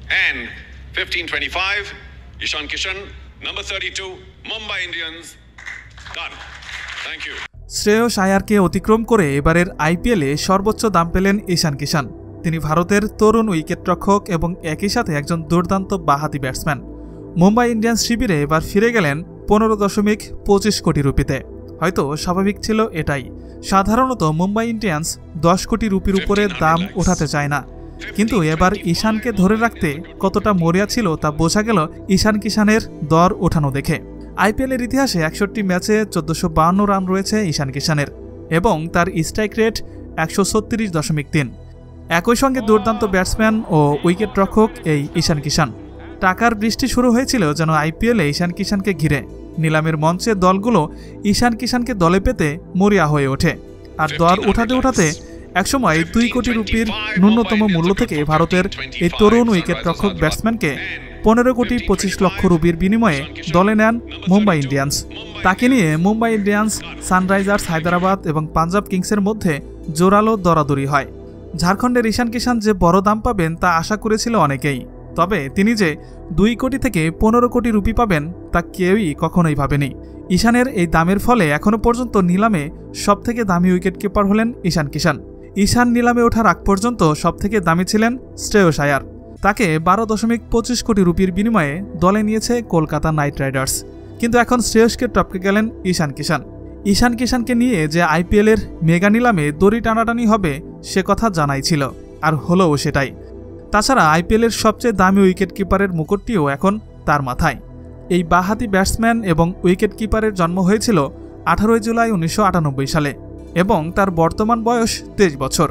And 1525, Ishan Kishan, number 32, Mumbai Indians. Done. Thank you. Shreyas আয়ারকে অতিক্রম করে এবারের আইপিএলে সর্বোচ্চ দাম পেলেন ঈশান কিষান। তিনি ভারতের তরুণ উইকেটরক্ষক এবং একই সাথে একজন দুর্দান্ত বাঁহাতি ব্যাটসম্যান। মুম্বাই ইন্ডিয়ান্স শিবিরে এবার ফিরে গেলেন 15.25 কোটি রুপিতে। হয়তো স্বাভাবিক ছিল এটাই। সাধারণত মুম্বাই ইন্ডিয়ান্স 10 কোটি রুপির উপরে দাম ওঠাতে চায় না, কিন্তু এবার ঈশানকে ধরে রাখতে কতটা মরিয়া ছিল তা বোঝা গেল ঈশান কিষানের দর ওঠানো দেখে। আইপিএলের ইতিহাসে 61 ম্যাচে 1452 রান রয়েছে ঈশান কিষানের এবং তার স্ট্রাইক রেট 136.3। একই সঙ্গে দুর্দান্ত ব্যাটসম্যান ও উইকেটরক্ষক এই ঈশান কিষান। টাকার বৃষ্টি শুরু হয়েছিল যেন আইপিএলে ঈশান কিষানকে ঘিরে। নিলামের মঞ্চে দলগুলো ঈশান কিষানকে দলে পেতে মরিয়া হয়ে ওঠে, আর দর উঠাতে উঠাতে একসময় 2 কোটি রুপির ন্যূনতম মূল্য থেকে ভারতের এই তরুণ উইকেটরক্ষক ব্যাটসম্যানকে 15.25 কোটি রুপির বিনিময়ে দলে নেন মুম্বাই ইন্ডিয়ান্স। তাকে নিয়ে মুম্বাই ইন্ডিয়ান্স, সানরাইজার্স হায়দ্রাবাদ এবং পাঞ্জাব কিংসের মধ্যে জোরালো দরাদরি হয়। ঝাড়খণ্ডের ঈশান কিষান যে বড় দাম পাবেন তা আশা করেছিল অনেকেই, তবে তিনি যে 2 কোটি থেকে 15 কোটি রুপি পাবেন তা কেউই কখনোই ভাবেনি। ঈশানের এই দামের ফলে এখনও পর্যন্ত নিলামে সবথেকে দামি উইকেটকিপার হলেন ঈশান কিষান। ঈশান নিলামে ওঠার আগ পর্যন্ত সবথেকে দামি ছিলেন শ্রেয়স আয়ার। তাকে 12.25 কোটি রুপির বিনিময়ে দলে নিয়েছে কলকাতা নাইট রাইডার্স। কিন্তু এখন শ্রেয়সকে টপকে গেলেন ঈশান কিষান। ঈশান কিষানকে নিয়ে যে আইপিএলের মেগা নিলামে দড়ি টানাটানি হবে সে কথা জানাই ছিল, আর হলোও সেটাই। তাছাড়া আইপিএলের সবচেয়ে দামি উইকেটকিপারের মুকুটটিও এখন তার মাথায়। এই বাঁহাতি ব্যাটসম্যান এবং উইকেটকিপারের জন্ম হয়েছিল 18 জুলাই 1998 সালে এবং তার বর্তমান বয়স 23 বছর।